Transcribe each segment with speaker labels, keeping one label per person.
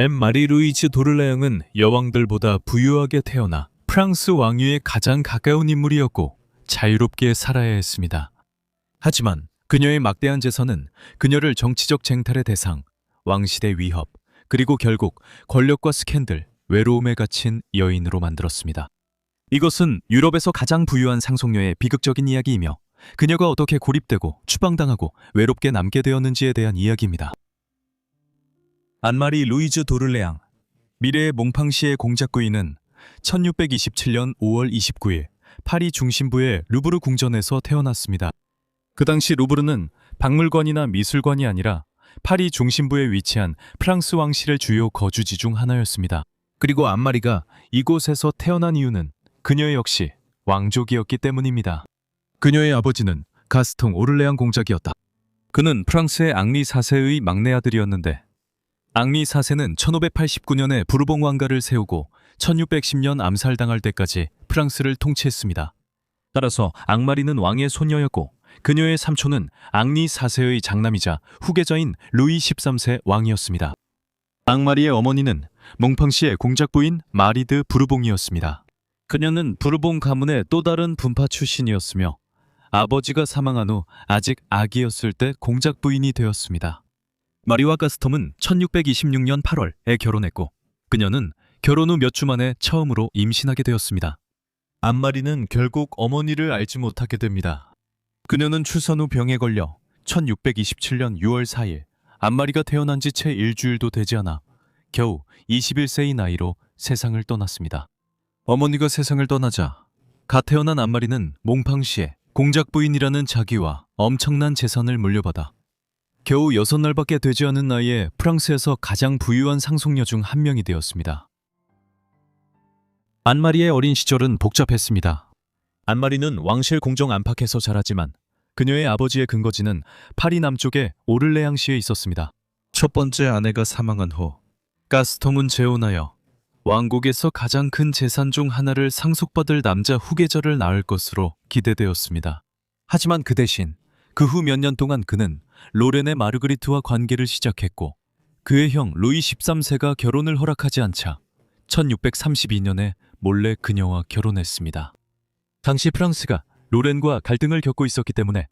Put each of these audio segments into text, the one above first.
Speaker 1: 마리 루이즈 도르레앙은 여왕들보다 부유하게 태어나 프랑스 왕위에 가장 가까운 인물이었고 자유롭게 살아야 했습니다. 하지만 그녀의 막대한 재산은 그녀를 정치적 쟁탈의 대상, 왕실의 위협, 그리고 결국 권력과 스캔들, 외로움에 갇힌 여인으로 만들었습니다. 이것은 유럽에서 가장 부유한 상속녀의 비극적인 이야기이며 그녀가 어떻게 고립되고 추방당하고 외롭게 남게 되었는지에 대한 이야기입니다. 안마리 루이즈 도르레앙, 미래의 몽팡시의 공작구이는 1627년 5월 29일 파리 중심부의 루브르 궁전에서 태어났습니다. 그 당시 루브르는 박물관이나 미술관이 아니라 파리 중심부에 위치한 프랑스 왕실의 주요 거주지 중 하나였습니다. 그리고 안마리가 이곳에서 태어난 이유는 그녀 역시 왕족이었기 때문입니다. 그녀의 아버지는 가스통 오를레앙 공작이었다. 그는 프랑스의 앙리 4세의 막내 아들이었는데 앙리 4세는 1589년에 부르봉 왕가를 세우고 1610년 암살당할 때까지 프랑스를 통치했습니다. 따라서 앙마리는 왕의 손녀였고 그녀의 삼촌은 앙리 4세의 장남이자 후계자인 루이 13세 왕이었습니다. 앙마리의 어머니는 몽팡시의 공작부인 마리드 부르봉이었습니다. 그녀는 부르봉 가문의 또 다른 분파 출신이었으며 아버지가 사망한 후 아직 아기였을 때 공작부인이 되었습니다. 마리와 가스톰은 1626년 8월에 결혼했고 그녀는 결혼 후 몇 주 만에 처음으로 임신하게 되었습니다. 안마리는 결국 어머니를 알지 못하게 됩니다. 그녀는 출산 후 병에 걸려 1627년 6월 4일 안마리가 태어난 지 채 일주일도 되지 않아 겨우 21세의 나이로 세상을 떠났습니다. 어머니가 세상을 떠나자 갓 태어난 안마리는 몽팡시에 공작부인이라는 자기와 엄청난 재산을 물려받아 겨우 6날밖에 되지 않은 나이에 프랑스에서 가장 부유한 상속녀 중 한 명이 되었습니다. 안마리의 어린 시절은 복잡했습니다. 안마리는 왕실 공정 안팎에서 자랐지만 그녀의 아버지의 근거지는 파리 남쪽의 오를레앙시에 있었습니다. 첫 번째 아내가 사망한 후 가스통은 재혼하여 왕국에서 가장 큰 재산 중 하나를 상속받을 남자 후계자를 낳을 것으로 기대되었습니다. 하지만 그 대신 그 후 몇 년 동안 그는 로렌의 마르그리트와 관계를 시작했고 그의 형 루이 13세가 결혼을 허락하지 않자 1632년에 몰래 그녀와 결혼했습니다. 당시 프랑스가 로렌과 갈등을 겪고 있었기 때문에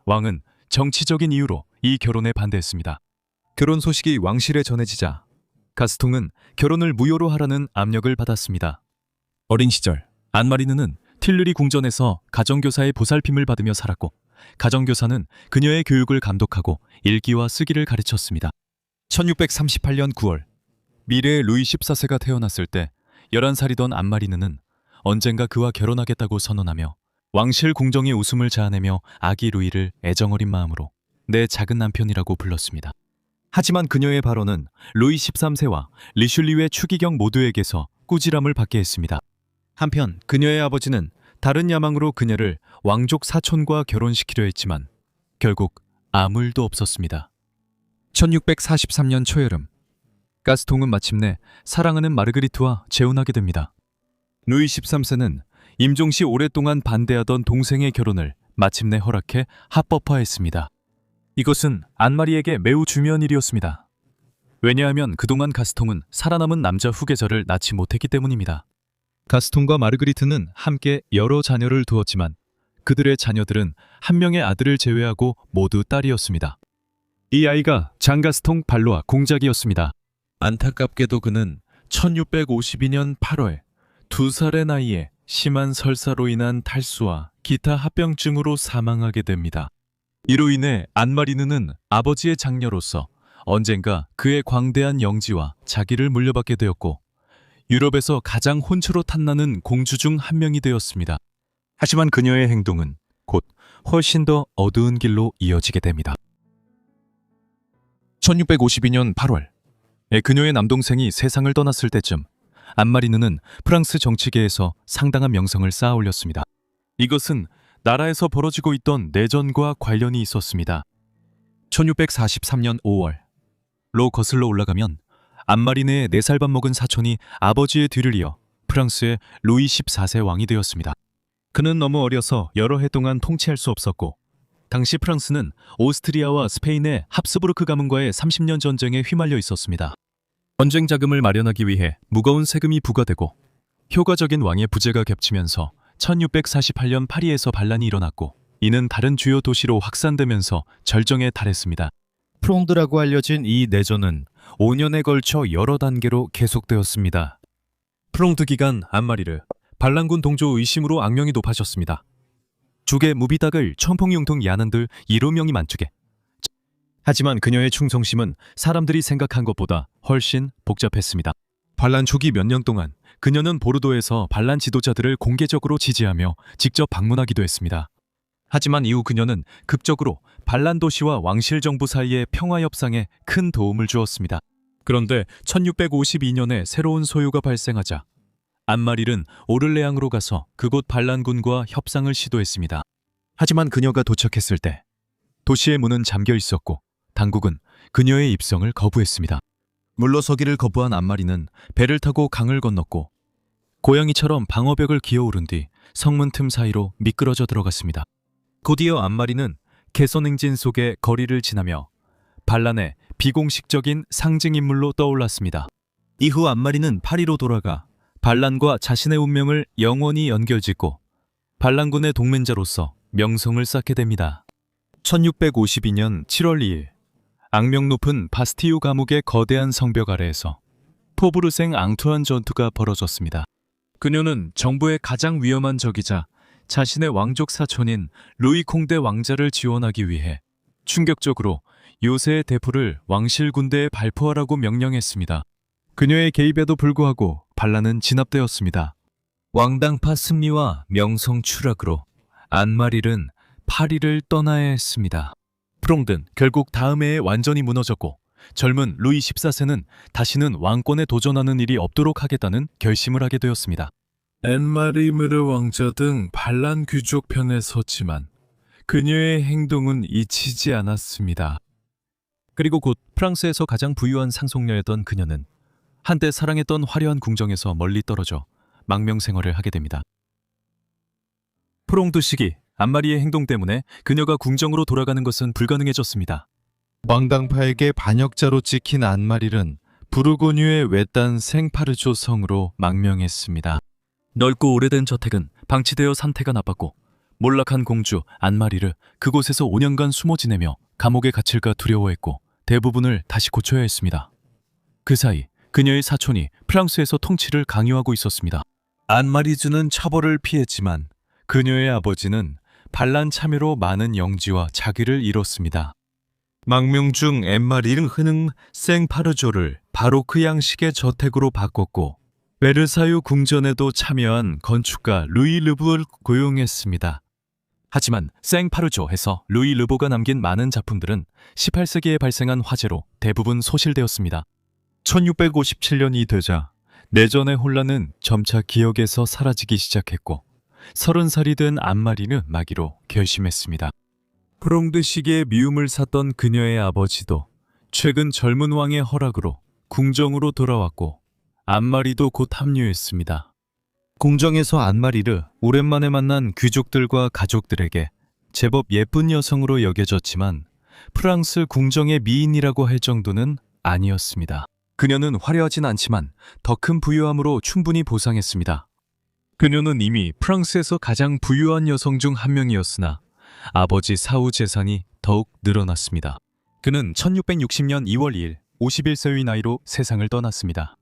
Speaker 1: 왕은 정치적인 이유로 이 결혼에 반대했습니다. 결혼 소식이 왕실에 전해지자 가스통은 결혼을 무효로 하라는 압력을 받았습니다. 어린 시절 안마리느는 틸르리 궁전에서 가정교사의 보살핌을 받으며 살았고 가정교사는 그녀의 교육을 감독하고 읽기와 쓰기를 가르쳤습니다. 1638년 9월 미래의 루이 14세가 태어났을 때 11살이던 안마리느는 언젠가 그와 결혼하겠다고 선언하며 왕실 궁정의 웃음을 자아내며 아기 루이를 애정어린 마음으로 내 작은 남편이라고 불렀습니다. 하지만 그녀의 발언은 루이 13세와 리슐리우의 추기경 모두에게서 꾸지람을 받게 했습니다. 한편 그녀의 아버지는 다른 야망으로 그녀를 왕족 사촌과 결혼시키려 했지만 결국 아무 일도 없었습니다. 1643년 초여름 가스통은 마침내 사랑하는 마르그리트와 재혼하게 됩니다. 루이 13세는 임종시 오랫동안 반대하던 동생의 결혼을 마침내 허락해 합법화했습니다. 이것은 안마리에게 매우 중요한 일이었습니다. 왜냐하면 그동안 가스통은 살아남은 남자 후계자를 낳지 못했기 때문입니다. 가스통과 마르그리트는 함께 여러 자녀를 두었지만 그들의 자녀들은 한 명의 아들을 제외하고 모두 딸이었습니다. 이 아이가 장가스통 발로아 공작이었습니다. 안타깝게도 그는 1652년 8월 2살의 나이에 심한 설사로 인한 탈수와 기타 합병증으로 사망하게 됩니다. 이로 인해 안마리느는 아버지의 장녀로서 언젠가 그의 광대한 영지와 자기를 물려받게 되었고 유럽에서 가장 혼처로 탐나는 공주 중 한 명이 되었습니다. 하지만 그녀의 행동은 곧 훨씬 더 어두운 길로 이어지게 됩니다. 1652년 8월 그녀의 남동생이 세상을 떠났을 때쯤 안마리느는 프랑스 정치계에서 상당한 명성을 쌓아 올렸습니다. 이것은 나라에서 벌어지고 있던 내전과 관련이 있었습니다. 1643년 5월 로 거슬러 올라가면 안마리느의 4살 밥 먹은 사촌이 아버지의 뒤를 이어 프랑스의 루이 14세 왕이 되었습니다. 그는 너무 어려서 여러 해 동안 통치할 수 없었고 당시 프랑스는 오스트리아와 스페인의 합스부르크 가문과의 30년 전쟁에 휘말려 있었습니다. 전쟁 자금을 마련하기 위해 무거운 세금이 부과되고 효과적인 왕의 부재가 겹치면서 1648년 파리에서 반란이 일어났고 이는 다른 주요 도시로 확산되면서 절정에 달했습니다. 프롱드라고 알려진 이 내전은 5년에 걸쳐 여러 단계로 계속되었습니다. 프롱드 기간 안마리르 반란군 동조 의심으로 악명이 높아졌습니다. 주계 무비닥을 청풍융통 야난들 1호명이 만주게. 하지만 그녀의 충성심은 사람들이 생각한 것보다 훨씬 복잡했습니다. 반란 초기 몇 년 동안 그녀는 보르도에서 반란 지도자들을 공개적으로 지지하며 직접 방문하기도 했습니다. 하지만 이후 그녀는 극적으로 반란 도시와 왕실 정부 사이의 평화 협상에 큰 도움을 주었습니다. 그런데 1652년에 새로운 소요가 발생하자 안마릴은 오를레앙으로 가서 그곳 반란군과 협상을 시도했습니다. 하지만 그녀가 도착했을 때 도시의 문은 잠겨 있었고 당국은 그녀의 입성을 거부했습니다. 물러서기를 거부한 안마리는 배를 타고 강을 건넜고 고양이처럼 방어벽을 기어오른 뒤 성문 틈 사이로 미끄러져 들어갔습니다. 곧이어 안마리는 개선행진 속의 거리를 지나며 반란의 비공식적인 상징인물로 떠올랐습니다. 이후 안마리는 파리로 돌아가 반란과 자신의 운명을 영원히 연결짓고 반란군의 동맹자로서 명성을 쌓게 됩니다. 1652년 7월 2일 악명 높은 바스티유 감옥의 거대한 성벽 아래에서 포브르생 앙투안 전투가 벌어졌습니다. 그녀는 정부의 가장 위험한 적이자 자신의 왕족 사촌인 루이 콩데 왕자를 지원하기 위해 충격적으로 요새의 대포를 왕실 군대에 발포하라고 명령했습니다. 그녀의 개입에도 불구하고 반란은 진압되었습니다. 왕당파 승리와 명성 추락으로 안마릴은 파리를 떠나야 했습니다. 프롱든 결국 다음 해에 완전히 무너졌고 젊은 루이 14세는 다시는 왕권에 도전하는 일이 없도록 하겠다는 결심을 하게 되었습니다. 엔마리므르 왕자 등 반란 귀족 편에 섰지만 그녀의 행동은 잊히지 않았습니다. 그리고 곧 프랑스에서 가장 부유한 상속녀였던 그녀는 한때 사랑했던 화려한 궁정에서 멀리 떨어져 망명 생활을 하게 됩니다. 프롱드 시기 안마리의 행동 때문에 그녀가 궁정으로 돌아가는 것은 불가능해졌습니다. 왕당파에게 반역자로 찍힌 안마릴은 부르고뉴의 외딴 생파르조 성으로 망명했습니다. 넓고 오래된 저택은 방치되어 상태가 나빴고 몰락한 공주 안마리를 그곳에서 5년간 숨어 지내며 감옥에 갇힐까 두려워했고 대부분을 다시 고쳐야 했습니다. 그 사이 그녀의 사촌이 프랑스에서 통치를 강요하고 있었습니다. 안마리주는 처벌을 피했지만 그녀의 아버지는 반란 참여로 많은 영지와 자기를 잃었습니다. 망명 중 엠마리는 흔흥 생파르조를 바로크 양식의 저택으로 바꿨고 베르사유 궁전에도 참여한 건축가 루이 르부를 고용했습니다. 하지만 생파르조에서 루이 르보가 남긴 많은 작품들은 18세기에 발생한 화재로 대부분 소실되었습니다. 1657년이 되자 내전의 혼란은 점차 기억에서 사라지기 시작했고 30살이 된 안마리는 마기로 결심했습니다. 프롱드 시기에 미움을 샀던 그녀의 아버지도 최근 젊은 왕의 허락으로 궁정으로 돌아왔고 안마리도 곧 합류했습니다. 궁정에서 안마리를 오랜만에 만난 귀족들과 가족들에게 제법 예쁜 여성으로 여겨졌지만 프랑스 궁정의 미인이라고 할 정도는 아니었습니다. 그녀는 화려하진 않지만 더 큰 부유함으로 충분히 보상했습니다. 그녀는 이미 프랑스에서 가장 부유한 여성 중 한 명이었으나 아버지 사후 재산이 더욱 늘어났습니다. 그는 1660년 2월 2일 51세의 나이로 세상을 떠났습니다.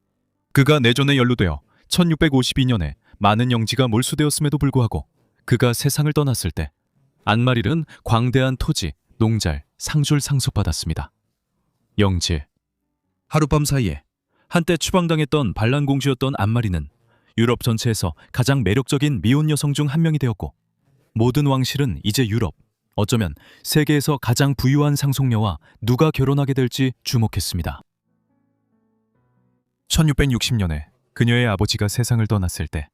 Speaker 1: 그가 내전에 연루되어 1652년에 많은 영지가 몰수되었음에도 불구하고 그가 세상을 떠났을 때 안마릴은 광대한 토지, 농잘, 상주를 상속받았습니다. 영지. 하룻밤 사이에 한때 추방당했던 반란 공주였던 안마리는 유럽 전체에서 가장 매력적인 미혼 여성 중 한 명이 되었고 모든 왕실은 이제 유럽, 어쩌면 세계에서 가장 부유한 상속녀와 누가 결혼하게 될지 주목했습니다. 1660년에 그녀의 아버지가 세상을 떠났을 때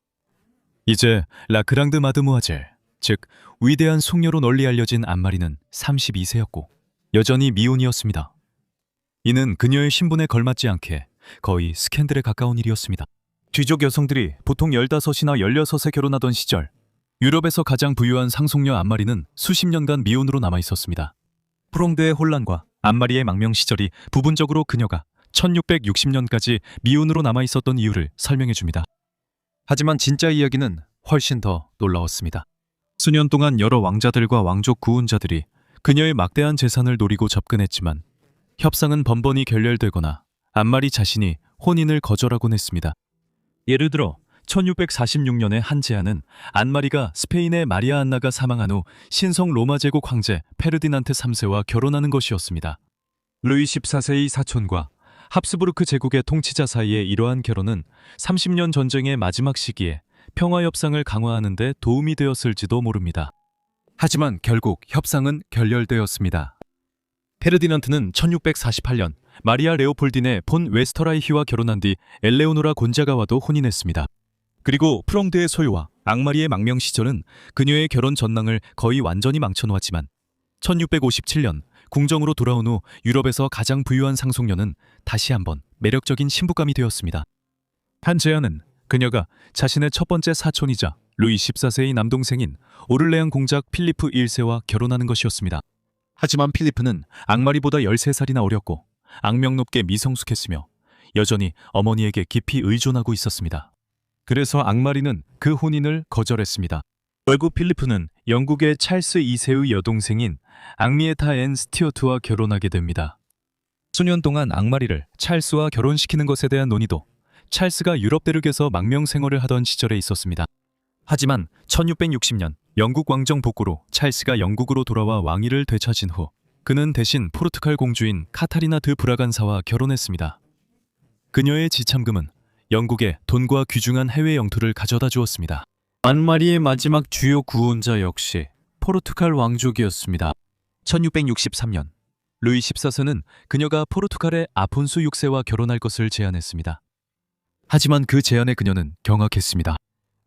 Speaker 1: 이제 라그랑드 마드무아젤, 즉 위대한 숙녀로 널리 알려진 안마리는 32세였고 여전히 미혼이었습니다. 이는 그녀의 신분에 걸맞지 않게 거의 스캔들에 가까운 일이었습니다. 귀족 여성들이 보통 15이나 16에 결혼하던 시절 유럽에서 가장 부유한 상속녀 안마리는 수십 년간 미혼으로 남아있었습니다. 프롱드의 혼란과 안마리의 망명 시절이 부분적으로 그녀가 1660년까지 미혼으로 남아있었던 이유를 설명해 줍니다. 하지만 진짜 이야기는 훨씬 더 놀라웠습니다. 수년 동안 여러 왕자들과 왕족 구운자들이 그녀의 막대한 재산을 노리고 접근했지만 협상은 번번이 결렬되거나 안마리 자신이 혼인을 거절하곤 했습니다. 예를 들어 1646년의 한 제안은 안마리가 스페인의 마리아 안나가 사망한 후 신성 로마 제국 황제 페르디난트 3세와 결혼하는 것이었습니다. 루이 14세의 사촌과 합스부르크 제국의 통치자 사이의 이러한 결혼은 30년 전쟁의 마지막 시기에 평화 협상을 강화하는 데 도움이 되었을지도 모릅니다. 하지만 결국 협상은 결렬되었습니다. 페르디난트는 1648년 마리아 레오폴디네 폰 웨스터라이히와 결혼한 뒤 엘레오노라 곤자가와도 혼인했습니다. 그리고 프랑드의 소유와 앙마리의 망명 시절은 그녀의 결혼 전망을 거의 완전히 망쳐놓았지만 1657년 궁정으로 돌아온 후 유럽에서 가장 부유한 상속녀는 다시 한번 매력적인 신부감이 되었습니다. 한 제안은 그녀가 자신의 첫 번째 사촌이자 루이 14세의 남동생인 오를레앙 공작 필리프 1세와 결혼하는 것이었습니다. 하지만 필리프는 앙마리보다 13살이나 어렸고 악명 높게 미성숙했으며 여전히 어머니에게 깊이 의존하고 있었습니다. 그래서 앙마리는 그 혼인을 거절했습니다. 결국 필리프는 영국의 찰스 2세의 여동생인 앙리에타 앤 스튜어트와 결혼하게 됩니다. 수년 동안 앙마리를 찰스와 결혼시키는 것에 대한 논의도 찰스가 유럽 대륙에서 망명 생활을 하던 시절에 있었습니다. 하지만 1660년 영국 왕정 복구로 찰스가 영국으로 돌아와 왕위를 되찾은 후 그는 대신 포르투갈 공주인 카타리나 드 브라간사와 결혼했습니다. 그녀의 지참금은 영국에 돈과 귀중한 해외 영토를 가져다 주었습니다. 안마리의 마지막 주요 구혼자 역시 포르투갈 왕족이었습니다. 1663년 루이 14세는 그녀가 포르투갈의 아폰수 6세와 결혼할 것을 제안했습니다. 하지만 그 제안에 그녀는 경악했습니다.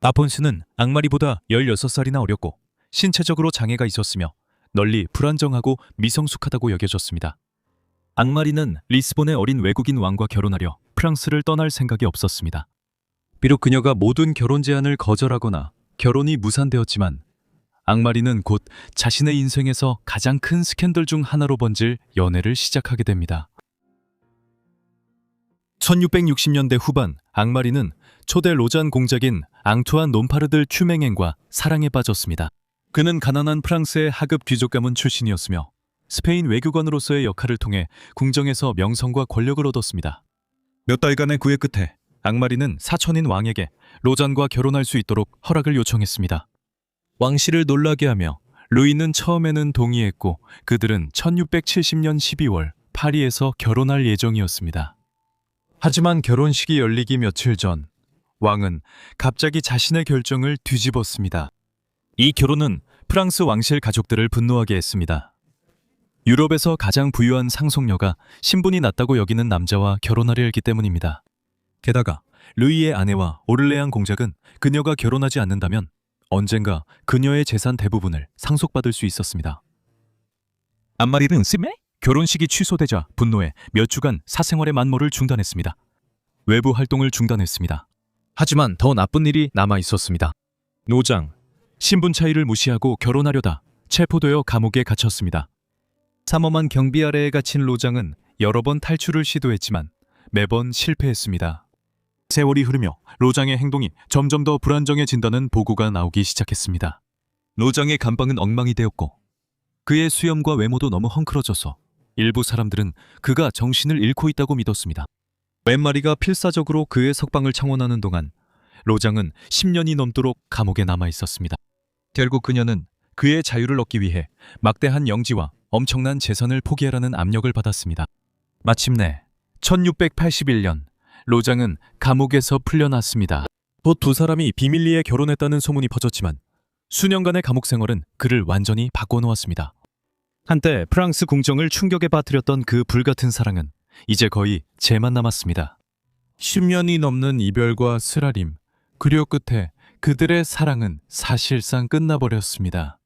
Speaker 1: 아폰스는 앙마리보다 16살이나 어렸고 신체적으로 장애가 있었으며 널리 불안정하고 미성숙하다고 여겨졌습니다. 앙마리는 리스본의 어린 외국인 왕과 결혼하려 프랑스를 떠날 생각이 없었습니다. 비록 그녀가 모든 결혼 제안을 거절하거나 결혼이 무산되었지만 앙마리는 곧 자신의 인생에서 가장 큰 스캔들 중 하나로 번질 연애를 시작하게 됩니다. 1660년대 후반 앙마리는 초대 로잔 공작인 앙투안 놈파르들 튜맹행과 사랑에 빠졌습니다. 그는 가난한 프랑스의 하급 귀족 가문 출신이었으며 스페인 외교관으로서의 역할을 통해 궁정에서 명성과 권력을 얻었습니다. 몇 달간의 구애 끝에 앙마리는 사촌인 왕에게 로잔과 결혼할 수 있도록 허락을 요청했습니다. 왕실을 놀라게 하며 루이는 처음에는 동의했고 그들은 1670년 12월 파리에서 결혼할 예정이었습니다. 하지만 결혼식이 열리기 며칠 전 왕은 갑자기 자신의 결정을 뒤집었습니다. 이 결혼은 프랑스 왕실 가족들을 분노하게 했습니다. 유럽에서 가장 부유한 상속녀가 신분이 낮다고 여기는 남자와 결혼하려 했기 때문입니다. 게다가 루이의 아내와 오를레앙 공작은 그녀가 결혼하지 않는다면 언젠가 그녀의 재산 대부분을 상속받을 수 있었습니다. 안마리는 결혼식이 취소되자 분노해 몇 주간 사생활의 만모를 중단했습니다. 외부 활동을 중단했습니다. 하지만 더 나쁜 일이 남아 있었습니다. 노장, 신분 차이를 무시하고 결혼하려다 체포되어 감옥에 갇혔습니다. 삼엄한 경비 아래에 갇힌 로장은 여러 번 탈출을 시도했지만 매번 실패했습니다. 세월이 흐르며 로장의 행동이 점점 더 불안정해진다는 보고가 나오기 시작했습니다. 로장의 감방은 엉망이 되었고 그의 수염과 외모도 너무 헝클어져서 일부 사람들은 그가 정신을 잃고 있다고 믿었습니다. 웬마리가 필사적으로 그의 석방을 청원하는 동안 로장은 10년이 넘도록 감옥에 남아 있었습니다. 결국 그녀는 그의 자유를 얻기 위해 막대한 영지와 엄청난 재산을 포기하라는 압력을 받았습니다. 마침내 1681년 로장은 감옥에서 풀려났습니다. 곧 두 사람이 비밀리에 결혼했다는 소문이 퍼졌지만 수년간의 감옥 생활은 그를 완전히 바꿔놓았습니다. 한때 프랑스 궁정을 충격에 빠뜨렸던 그 불같은 사랑은 이제 거의 재만 남았습니다. 10년이 넘는 이별과 쓰라림, 그리고 끝에 그들의 사랑은 사실상 끝나버렸습니다.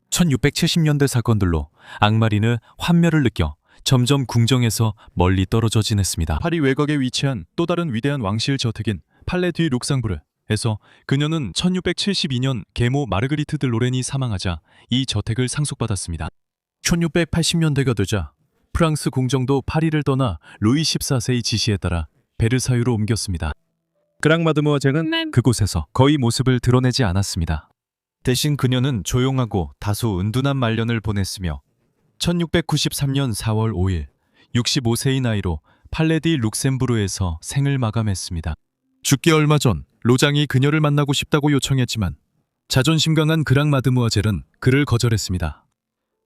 Speaker 1: 1670년대 사건들로 앙마리는 환멸을 느껴 점점 궁정에서 멀리 떨어져 지냈습니다. 파리 외곽에 위치한 또 다른 위대한 왕실 저택인 팔레 디 룩상부르에서 그녀는 1672년 계모 마르그리트 드 로렌이 사망하자 이 저택을 상속받았습니다. 1680년대가 되자 프랑스 공정도 파리를 떠나 루이 14세의 지시에 따라 베르사유로 옮겼습니다. 그랑 마드모아젤은 그곳에서 거의 모습을 드러내지 않았습니다. 대신 그녀는 조용하고 다소 은둔한 말년을 보냈으며 1693년 4월 5일 65세의 나이로 팔레디 룩셈부르에서 생을 마감했습니다. 죽기 얼마 전 로장이 그녀를 만나고 싶다고 요청했지만 자존심 강한 그랑 마드모아젤은 그를 거절했습니다.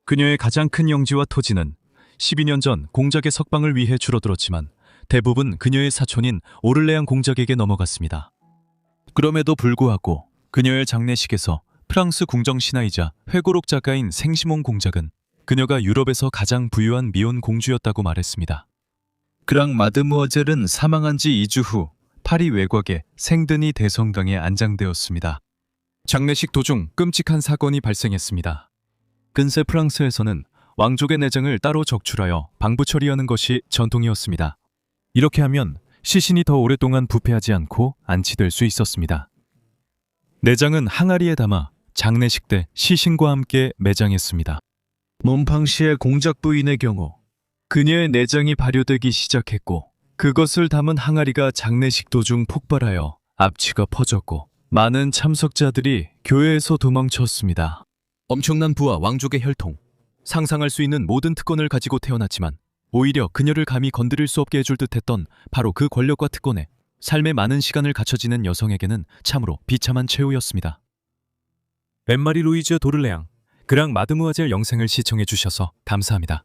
Speaker 1: 그녀의 가장 큰 영지와 토지는 12년 전 공작의 석방을 위해 줄어들었지만 대부분 그녀의 사촌인 오를레앙 공작에게 넘어갔습니다. 그럼에도 불구하고 그녀의 장례식에서 프랑스 궁정 신하이자 회고록 작가인 생시몬 공작은 그녀가 유럽에서 가장 부유한 미혼 공주였다고 말했습니다. 그랑 마드모아젤은 사망한 지 2주 후 파리 외곽의 생드니 대성당에 안장되었습니다. 장례식 도중 끔찍한 사건이 발생했습니다. 근세 프랑스에서는 왕족의 내장을 따로 적출하여 방부 처리하는 것이 전통이었습니다. 이렇게 하면 시신이 더 오랫동안 부패하지 않고 안치될 수 있었습니다. 내장은 항아리에 담아 장례식 때 시신과 함께 매장했습니다. 몬팡시의 공작 부인의 경우 그녀의 내장이 발효되기 시작했고 그것을 담은 항아리가 장례식 도중 폭발하여 압취가 퍼졌고 많은 참석자들이 교회에서 도망쳤습니다. 엄청난 부와 왕족의 혈통, 상상할 수 있는 모든 특권을 가지고 태어났지만 오히려 그녀를 감히 건드릴 수 없게 해줄 듯했던 바로 그 권력과 특권에 삶의 많은 시간을 갖춰 지낸 여성에게는 참으로 비참한 최후였습니다. 앤마리 루이즈 도를레앙, 그랑 마드무아젤 영상을 시청해 주셔서 감사합니다.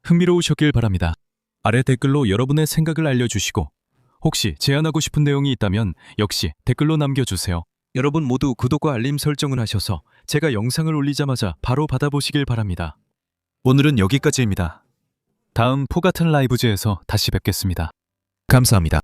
Speaker 1: 흥미로우셨길 바랍니다. 아래 댓글로 여러분의 생각을 알려주시고 혹시 제안하고 싶은 내용이 있다면 역시 댓글로 남겨주세요. 여러분 모두 구독과 알림 설정을 하셔서 제가 영상을 올리자마자 바로 받아보시길 바랍니다. 오늘은 여기까지입니다. 다음 포 같은 라이브즈에서 다시 뵙겠습니다. 감사합니다.